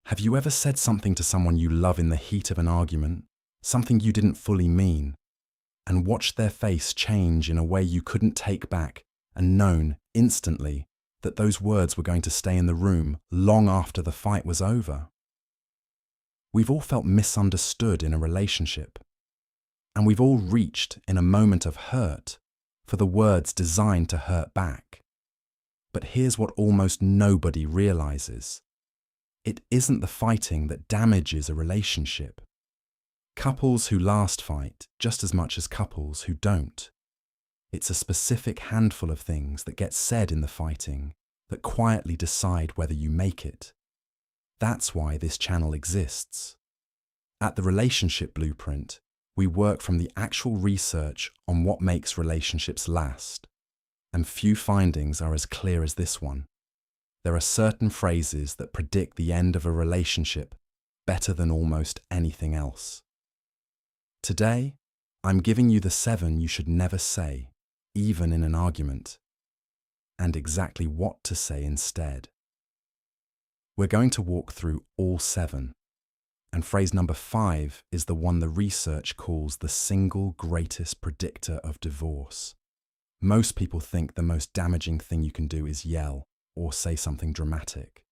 Have you ever said something to someone you love in the heat of an argument, something you didn't fully mean, and watched their face change in a way you couldn't take back and known instantly that those words were going to stay in the room long after the fight was over? We've all felt misunderstood in a relationship, and we've all reached in a moment of hurt for the words designed to hurt back. But here's what almost nobody realizes. It isn't the fighting that damages a relationship. Couples who last fight just as much as couples who don't. It's a specific handful of things that get said in the fighting that quietly decide whether you make it. That's why this channel exists. At the Relationship Blueprint, we work from the actual research on what makes relationships last. And few findings are as clear as this one. There are certain phrases that predict the end of a relationship better than almost anything else. Today, I'm giving you the 7 you should never say, even in an argument, and exactly what to say instead. We're going to walk through all 7, and phrase number 5 is the one the research calls the single greatest predictor of divorce. Most people think the most damaging thing you can do is yell or say something dramatic.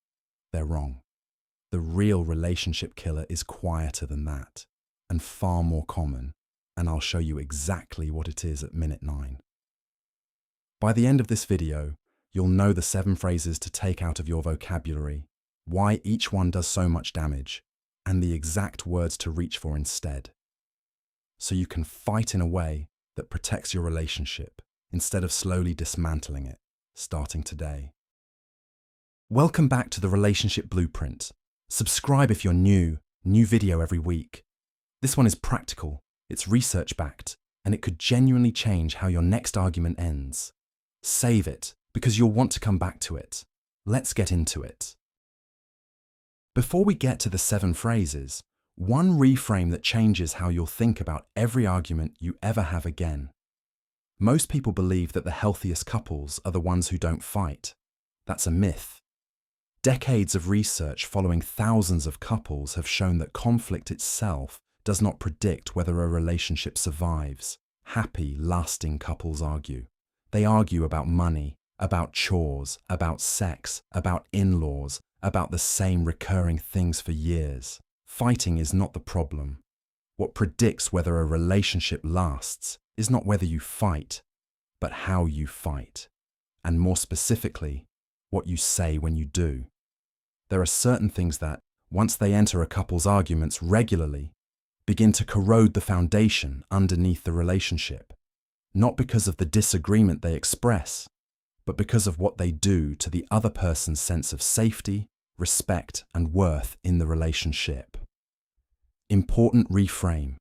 They're wrong. The real relationship killer is quieter than that and far more common, and I'll show you exactly what it is at minute 9. By the end of this video, you'll know the 7 phrases to take out of your vocabulary, why each one does so much damage, and the exact words to reach for instead. So you can fight in a way that protects your relationship instead of slowly dismantling it, starting today. Welcome back to the Relationship Blueprint. Subscribe if you're new video every week. This one is practical, it's research-backed, and it could genuinely change how your next argument ends. Save it, because you'll want to come back to it. Let's get into it. Before we get to the 7 phrases, one reframe that changes how you'll think about every argument you ever have again. Most people believe that the healthiest couples are the ones who don't fight. That's a myth. Decades of research following thousands of couples have shown that conflict itself does not predict whether a relationship survives. Happy, lasting couples argue. They argue about money, about chores, about sex, about in-laws, about the same recurring things for years. Fighting is not the problem. What predicts whether a relationship lasts is not whether you fight, but how you fight. And more specifically, what you say when you do. There are certain things that, once they enter a couple's arguments regularly, begin to corrode the foundation underneath the relationship, not because of the disagreement they express, but because of what they do to the other person's sense of safety, respect, and worth in the relationship. Important reframe.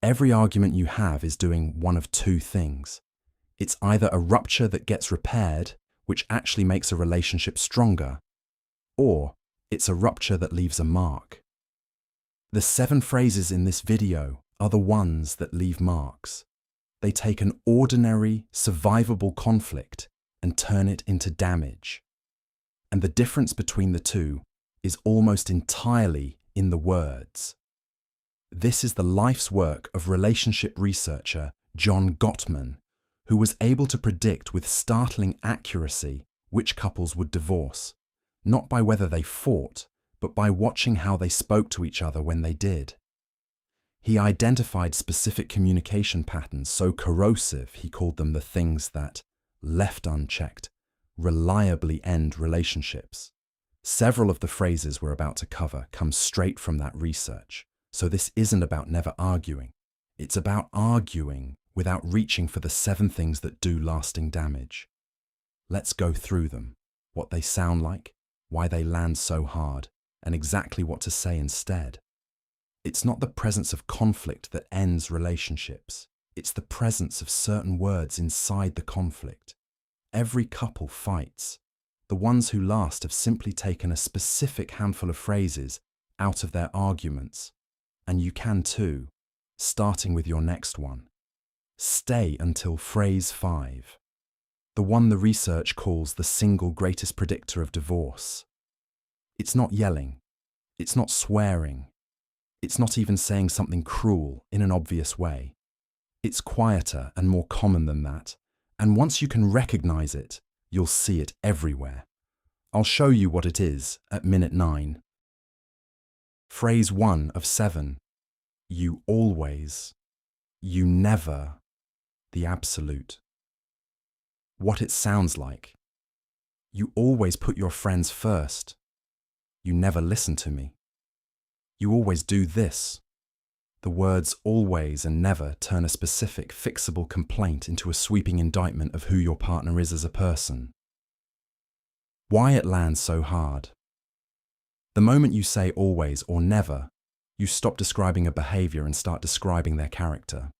Every argument you have is doing one of 2 things. It's either a rupture that gets repaired, which actually makes a relationship stronger, or it's a rupture that leaves a mark. The 7 phrases in this video are the ones that leave marks. They take an ordinary, survivable conflict and turn it into damage. And the difference between the 2 is almost entirely in the words. This is the life's work of relationship researcher John Gottman, who was able to predict with startling accuracy which couples would divorce, not by whether they fought, but by watching how they spoke to each other when they did. He identified specific communication patterns so corrosive he called them the things that, left unchecked, reliably end relationships. Several of the phrases we're about to cover come straight from that research, so this isn't about never arguing. It's about arguing without reaching for the 7 things that do lasting damage. Let's go through them, what they sound like, why they land so hard, and exactly what to say instead. It's not the presence of conflict that ends relationships. It's the presence of certain words inside the conflict. Every couple fights. The ones who last have simply taken a specific handful of phrases out of their arguments. And you can too, starting with your next one. Stay until phrase 5. The one the research calls the single greatest predictor of divorce. It's not yelling. It's not swearing. It's not even saying something cruel in an obvious way. It's quieter and more common than that, and once you can recognize it, you'll see it everywhere. I'll show you what it is at minute 9. Phrase 1 of 7. You always. You never. The absolute. What it sounds like. You always put your friends first. You never listen to me. You always do this. The words always and never turn a specific, fixable complaint into a sweeping indictment of who your partner is as a person. Why it lands so hard. The moment you say always or never, you stop describing a behavior and start describing their character.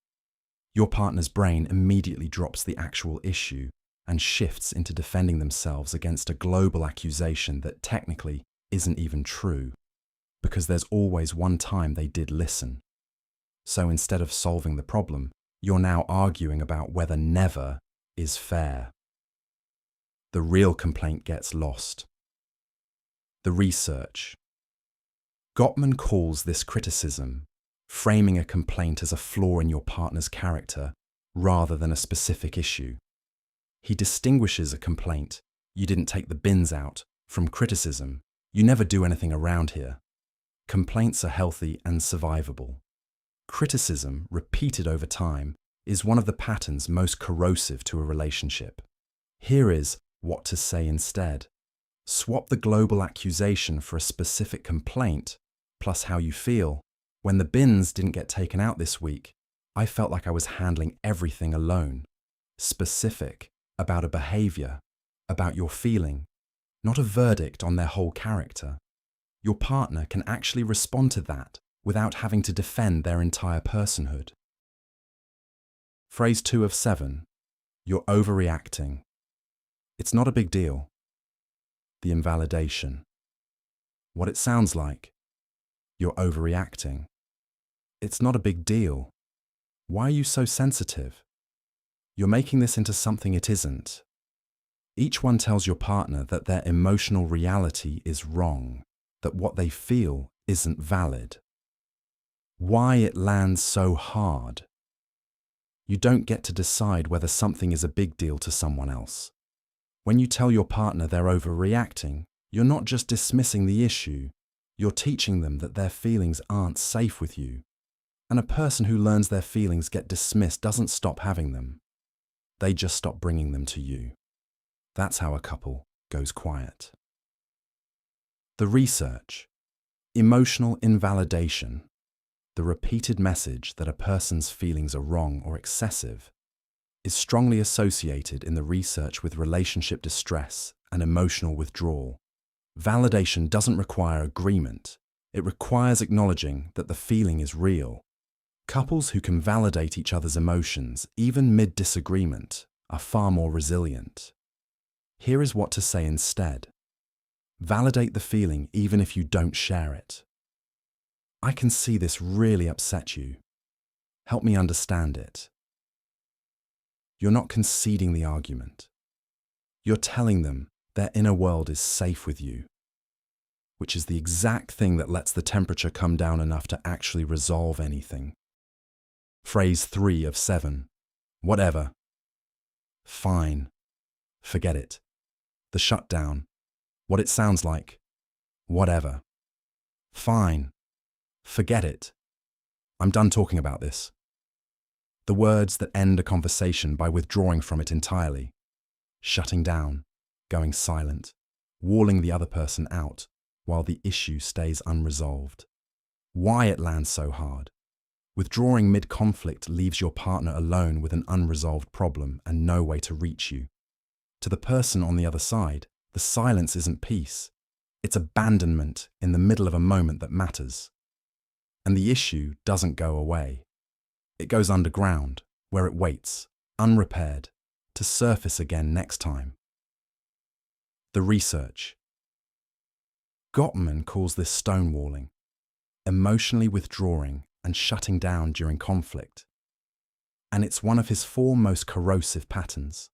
Your partner's brain immediately drops the actual issue and shifts into defending themselves against a global accusation that technically isn't even true, because there's always one time they did listen. So instead of solving the problem, you're now arguing about whether never is fair. The real complaint gets lost. The research. Gottman calls this criticism framing a complaint as a flaw in your partner's character rather than a specific issue. He distinguishes a complaint, you didn't take the bins out, from criticism, you never do anything around here. Complaints are healthy and survivable. Criticism, repeated over time, is one of the patterns most corrosive to a relationship. Here is what to say instead. Swap the global accusation for a specific complaint, plus how you feel. When the bins didn't get taken out this week, I felt like I was handling everything alone. Specific, about a behavior, about your feeling, not a verdict on their whole character. Your partner can actually respond to that without having to defend their entire personhood. Phrase 2 of 7. You're overreacting. It's not a big deal. The invalidation. What it sounds like. You're overreacting. It's not a big deal. Why are you so sensitive? You're making this into something it isn't. Each one tells your partner that their emotional reality is wrong, that what they feel isn't valid. Why it lands so hard. You don't get to decide whether something is a big deal to someone else. When you tell your partner they're overreacting, you're not just dismissing the issue, you're teaching them that their feelings aren't safe with you. And a person who learns their feelings get dismissed doesn't stop having them. They just stop bringing them to you. That's how a couple goes quiet. The research. Emotional invalidation. The repeated message that a person's feelings are wrong or excessive is strongly associated in the research with relationship distress and emotional withdrawal. Validation doesn't require agreement. It requires acknowledging that the feeling is real. Couples who can validate each other's emotions, even mid-disagreement, are far more resilient. Here is what to say instead. Validate the feeling even if you don't share it. I can see this really upset you. Help me understand it. You're not conceding the argument. You're telling them their inner world is safe with you, which is the exact thing that lets the temperature come down enough to actually resolve anything. Phrase 3 of 7. Whatever. Fine. Forget it. The shutdown. What it sounds like. Whatever. Fine. Forget it. I'm done talking about this. The words that end a conversation by withdrawing from it entirely. Shutting down, going silent, walling the other person out while the issue stays unresolved. Why it lands so hard. Withdrawing mid-conflict leaves your partner alone with an unresolved problem and no way to reach you. To the person on the other side, the silence isn't peace. It's abandonment in the middle of a moment that matters. And the issue doesn't go away. It goes underground, where it waits, unrepaired, to surface again next time. The research. Gottman calls this stonewalling, emotionally withdrawing and shutting down during conflict. And it's one of his 4 most corrosive patterns.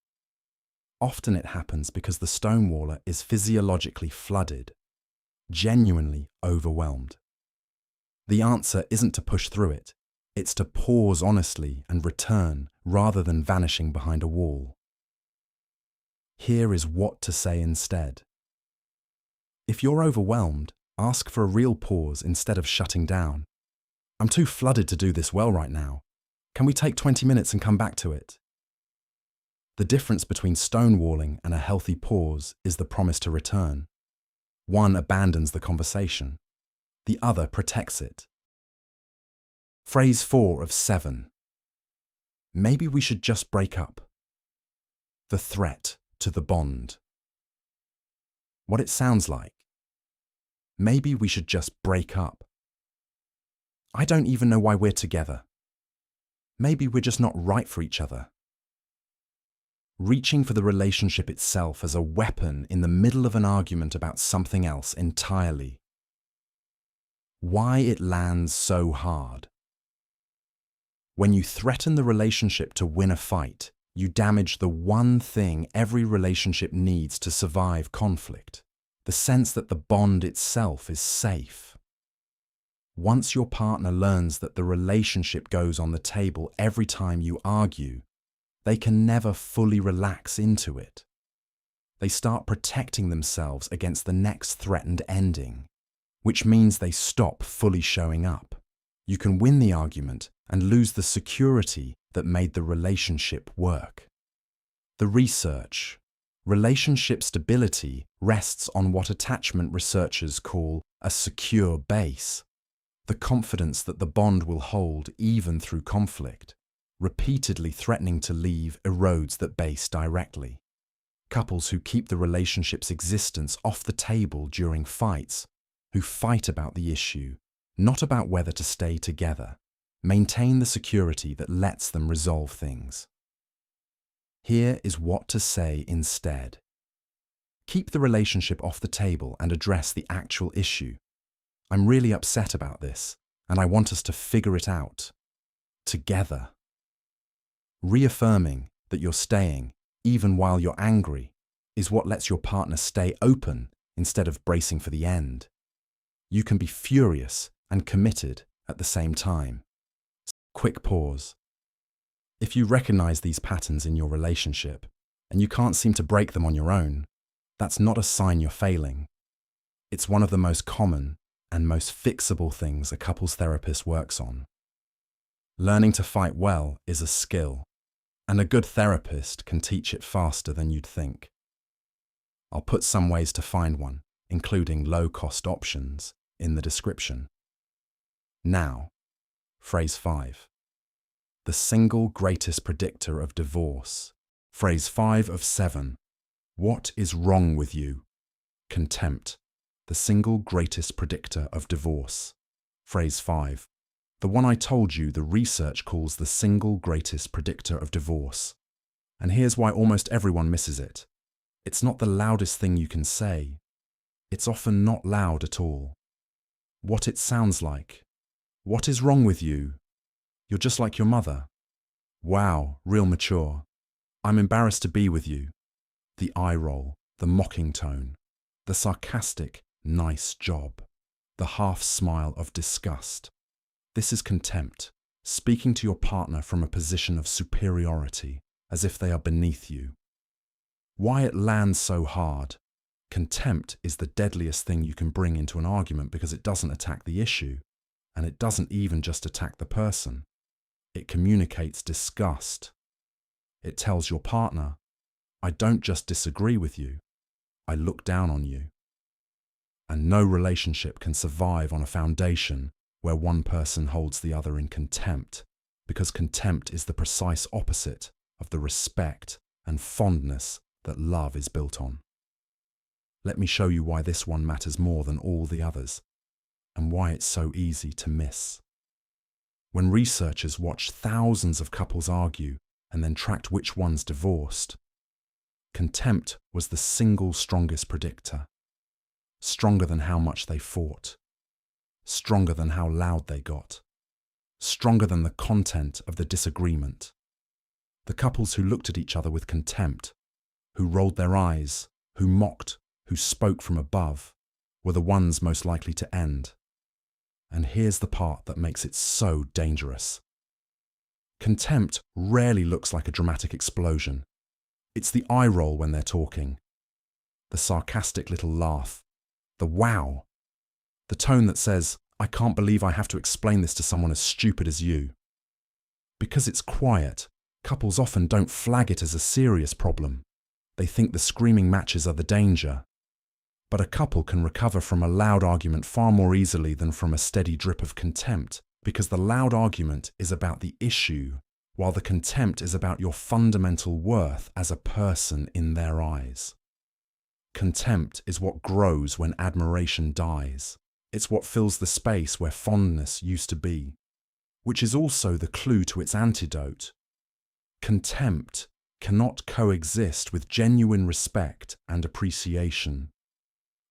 Often it happens because the stonewaller is physiologically flooded. genuinely overwhelmed. The answer isn't to push through it. It's to pause honestly and return rather than vanishing behind a wall. Here is what to say instead. If you're overwhelmed, ask for a real pause instead of shutting down. I'm too flooded to do this well right now. Can we take 20 minutes and come back to it? The difference between stonewalling and a healthy pause is the promise to return. One abandons the conversation. The other protects it. Phrase 4 of 7. Maybe we should just break up. The threat to the bond. What it sounds like. Maybe we should just break up. I don't even know why we're together. Maybe we're just not right for each other. Reaching for the relationship itself as a weapon in the middle of an argument about something else entirely. Why it lands so hard. When you threaten the relationship to win a fight, you damage the one thing every relationship needs to survive conflict, the sense that the bond itself is safe. Once your partner learns that the relationship goes on the table every time you argue, they can never fully relax into it. They start protecting themselves against the next threatened ending, which means they stop fully showing up. You can win the argument and lose the security that made the relationship work. The research. Relationship stability rests on what attachment researchers call a secure base. The confidence that the bond will hold even through conflict. Repeatedly threatening to leave erodes that base directly. Couples who keep the relationship's existence off the table during fights, who fight about the issue, not about whether to stay together, maintain the security that lets them resolve things. Here is what to say instead. Keep the relationship off the table and address the actual issue. I'm really upset about this, and I want us to figure it out. Together. Reaffirming that you're staying, even while you're angry, is what lets your partner stay open instead of bracing for the end. You can be furious and committed at the same time. Quick pause. If you recognize these patterns in your relationship and you can't seem to break them on your own, that's not a sign you're failing. It's one of the most common and most fixable things a couples therapist works on. Learning to fight well is a skill, and a good therapist can teach it faster than you'd think. I'll put some ways to find one, including low-cost options, in the description. Now, phrase 5. The single greatest predictor of divorce. Phrase 5 of 7. What is wrong with you? Contempt. The single greatest predictor of divorce. Phrase 5. The one I told you the research calls the single greatest predictor of divorce. And here's why almost everyone misses it. It's not the loudest thing you can say. It's often not loud at all. What it sounds like. What is wrong with you? You're just like your mother. Wow, real mature. I'm embarrassed to be with you. The eye roll, the mocking tone, the sarcastic, nice job, the half smile of disgust. This is contempt, speaking to your partner from a position of superiority, as if they are beneath you. Why it lands so hard? Contempt is the deadliest thing you can bring into an argument because it doesn't attack the issue, and it doesn't even just attack the person. It communicates disgust. It tells your partner, I don't just disagree with you, I look down on you. And no relationship can survive on a foundation where one person holds the other in contempt, because contempt is the precise opposite of the respect and fondness that love is built on. Let me show you why this one matters more than all the others, and why it's so easy to miss. When researchers watched thousands of couples argue and then tracked which ones divorced, contempt was the single strongest predictor. Stronger than how much they fought. Stronger than how loud they got. Stronger than the content of the disagreement. The couples who looked at each other with contempt, who rolled their eyes, who mocked, who spoke from above, were the ones most likely to end. And here's the part that makes it so dangerous. Contempt rarely looks like a dramatic explosion. It's the eye roll when they're talking, the sarcastic little laugh, the wow, the tone that says, "I can't believe I have to explain this to someone as stupid as you." Because it's quiet, couples often don't flag it as a serious problem. They think the screaming matches are the danger. But a couple can recover from a loud argument far more easily than from a steady drip of contempt, because the loud argument is about the issue, while the contempt is about your fundamental worth as a person in their eyes. Contempt is what grows when admiration dies. It's what fills the space where fondness used to be, which is also the clue to its antidote. Contempt cannot coexist with genuine respect and appreciation.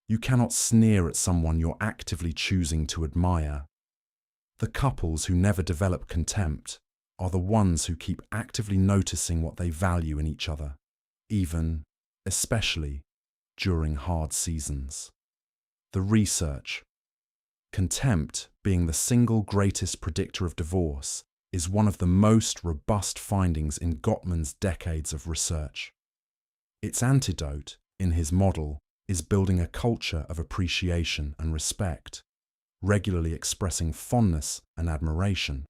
You cannot sneer at someone you're actively choosing to admire. The couples who never develop contempt are the ones who keep actively noticing what they value in each other, even, especially, during hard seasons. The research. Contempt, being the single greatest predictor of divorce, is one of the most robust findings in Gottman's decades of research. Its antidote, in his model, is building a culture of appreciation and respect, regularly expressing fondness and admiration,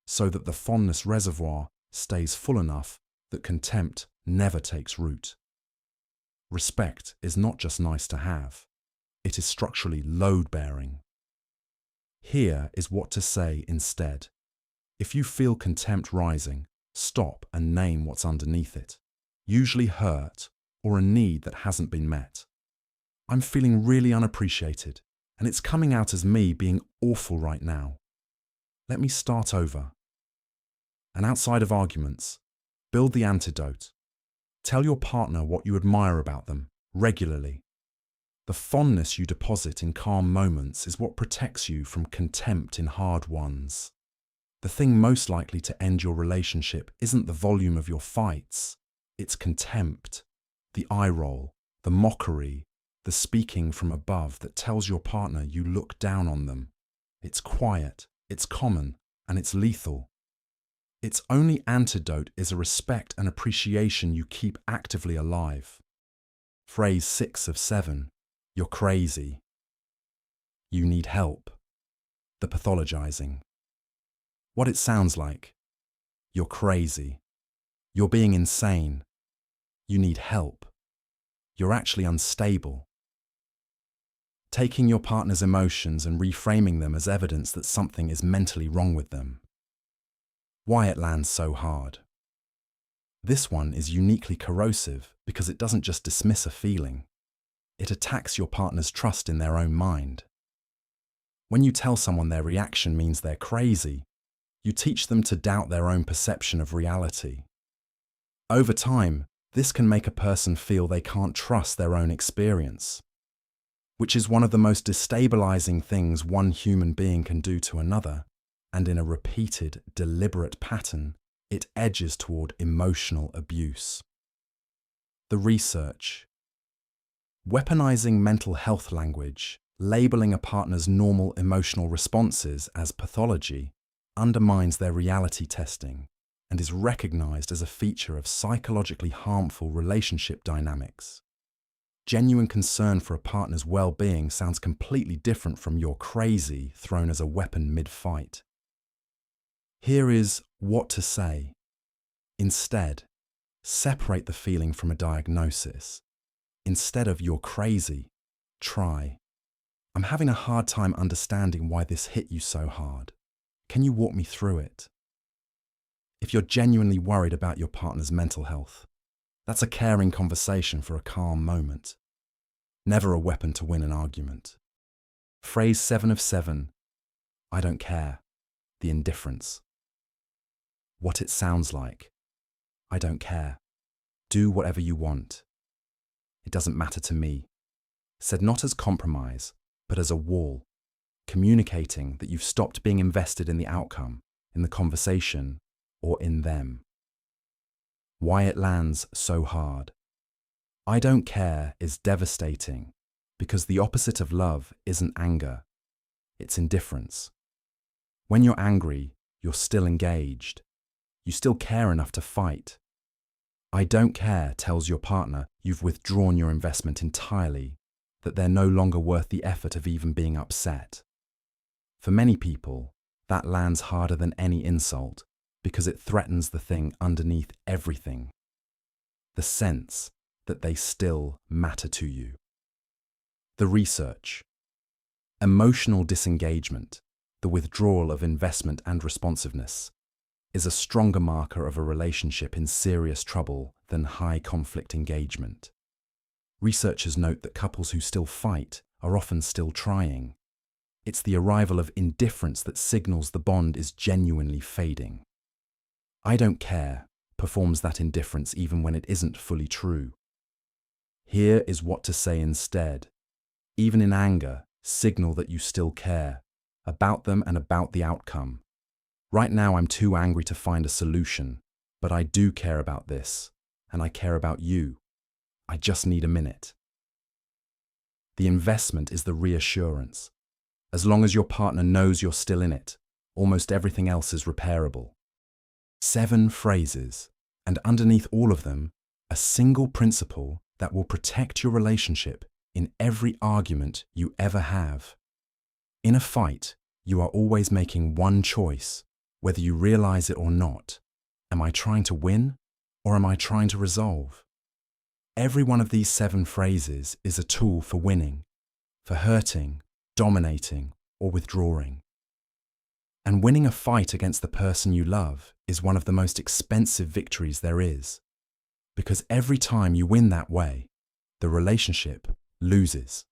so that the fondness reservoir stays full enough that contempt never takes root. Respect is not just nice to have, it is structurally load-bearing. Here is what to say instead. If you feel contempt rising, stop and name what's underneath it, usually hurt or a need that hasn't been met. I'm feeling really unappreciated, and it's coming out as me being awful right now. Let me start over. And outside of arguments, build the antidote. Tell your partner what you admire about them, regularly. The fondness you deposit in calm moments is what protects you from contempt in hard ones. The thing most likely to end your relationship isn't the volume of your fights, it's contempt, the eye roll, the mockery, the speaking from above that tells your partner you look down on them. It's quiet, it's common, and it's lethal. Its only antidote is a respect and appreciation you keep actively alive. Phrase 6 of 7. You're crazy. You need help. The pathologizing. What it sounds like. You're crazy. You're being insane. You need help. You're actually unstable. Taking your partner's emotions and reframing them as evidence that something is mentally wrong with them. Why it lands so hard. This one is uniquely corrosive because it doesn't just dismiss a feeling. It attacks your partner's trust in their own mind. When you tell someone their reaction means they're crazy, you teach them to doubt their own perception of reality. Over time, this can make a person feel they can't trust their own experience, which is one of the most destabilizing things one human being can do to another, and in a repeated, deliberate pattern, it edges toward emotional abuse. The research. Weaponizing mental health language, labeling a partner's normal emotional responses as pathology, undermines their reality testing and is recognized as a feature of psychologically harmful relationship dynamics. Genuine concern for a partner's well-being sounds completely different from "you're crazy" thrown as a weapon mid-fight. Here is what to say. Instead, separate the feeling from a diagnosis. Instead of "you're crazy," try, "I'm having a hard time understanding why this hit you so hard. Can you walk me through it?" If you're genuinely worried about your partner's mental health, that's a caring conversation for a calm moment. Never a weapon to win an argument. Phrase 7 of 7. I don't care. The indifference. What it sounds like. I don't care. Do whatever you want. It doesn't matter to me. Said not as compromise, but as a wall, communicating that you've stopped being invested in the outcome, in the conversation, or in them. Why it lands so hard. I don't care is devastating Because the opposite of love isn't anger, it's indifference. When you're angry, you're still engaged. You still care enough to fight. I don't care tells your partner you've withdrawn your investment entirely, that they're no longer worth the effort of even being upset. For many people, that lands harder than any insult because it threatens the thing underneath everything, the sense that they still matter to you. The research. Emotional disengagement, the withdrawal of investment and responsiveness, is a stronger marker of a relationship in serious trouble than high conflict engagement. Researchers note that couples who still fight are often still trying. It's the arrival of indifference that signals the bond is genuinely fading. I don't care performs that indifference even when it isn't fully true. Here is what to say instead. Even in anger, signal that you still care about them and about the outcome. Right now I'm too angry to find a solution, but I do care about this, and I care about you. I just need a minute. The investment is the reassurance. As long as your partner knows you're still in it, almost everything else is repairable. 7 phrases, and underneath all of them, a single principle that will protect your relationship in every argument you ever have. In a fight, you are always making one choice, whether you realize it or not. Am I trying to win, or am I trying to resolve? Every one of these 7 phrases is a tool for winning, for hurting, dominating, or withdrawing. And winning a fight against the person you love is one of the most expensive victories there is. Because every time you win that way, the relationship loses.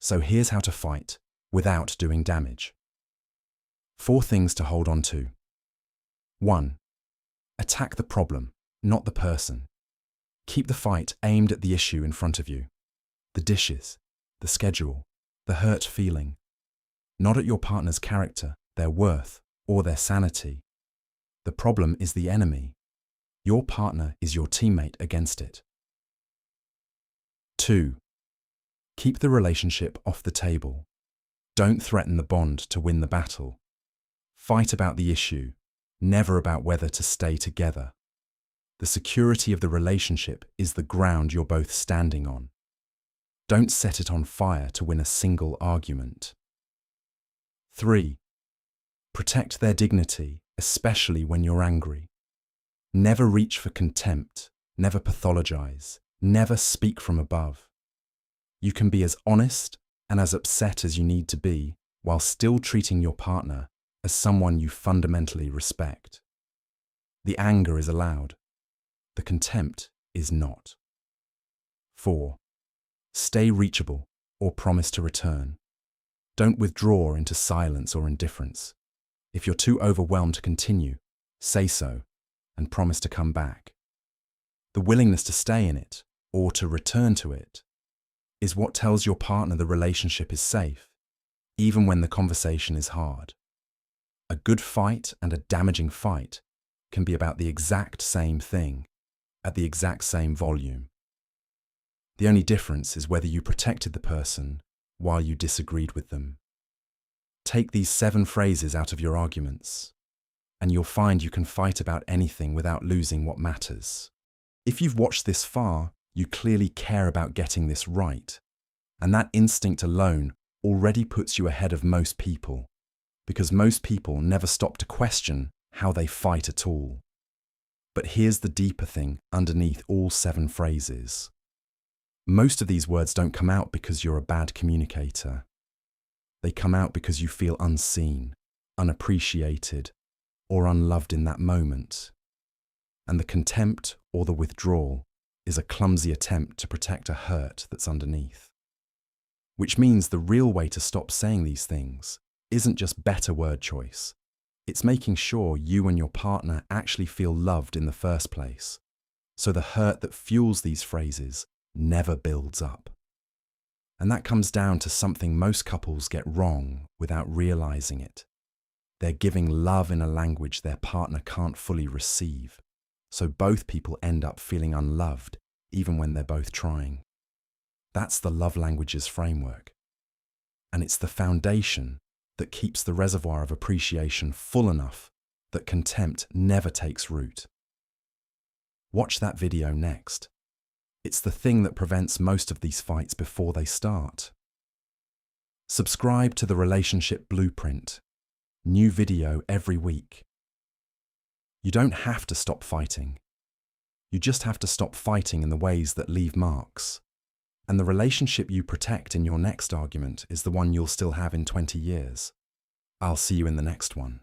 So here's how to fight without doing damage. 4 things to hold on to. 1. Attack the problem, not the person. Keep the fight aimed at the issue in front of you. The dishes, the schedule, the hurt feeling. Not at your partner's character, their worth, or their sanity. The problem is the enemy. Your partner is your teammate against it. 2. Keep the relationship off the table. Don't threaten the bond to win the battle. Fight about the issue, never about whether to stay together. The security of the relationship is the ground you're both standing on. Don't set it on fire to win a single argument. 3. Protect their dignity, especially when you're angry. Never reach for contempt, never pathologize, never speak from above. You can be as honest and as upset as you need to be while still treating your partner as someone you fundamentally respect. The anger is allowed. The contempt is not. 4. Stay reachable or promise to return. Don't withdraw into silence or indifference. If you're too overwhelmed to continue, say so and promise to come back. The willingness to stay in it or to return to it is what tells your partner the relationship is safe, even when the conversation is hard. A good fight and a damaging fight can be about the exact same thing, at the exact same volume. The only difference is whether you protected the person while you disagreed with them. Take these 7 phrases out of your arguments, and you'll find you can fight about anything without losing what matters. If you've watched this far, you clearly care about getting this right, and that instinct alone already puts you ahead of most people, because most people never stop to question how they fight at all. But here's the deeper thing underneath all 7 phrases. Most of these words don't come out because you're a bad communicator. They come out because you feel unseen, unappreciated, or unloved in that moment. And the contempt or the withdrawal is a clumsy attempt to protect a hurt that's underneath. Which means the real way to stop saying these things isn't just better word choice. It's making sure you and your partner actually feel loved in the first place, so the hurt that fuels these phrases never builds up. And that comes down to something most couples get wrong without realizing it. They're giving love in a language their partner can't fully receive, so both people end up feeling unloved even when they're both trying. That's the love languages framework. And it's the foundation that keeps the reservoir of appreciation full enough that contempt never takes root. Watch that video next. It's the thing that prevents most of these fights before they start. Subscribe to the Relationship Blueprint. New video every week. You don't have to stop fighting. You just have to stop fighting in the ways that leave marks. And the relationship you protect in your next argument is the one you'll still have in 20 years. I'll see you in the next one.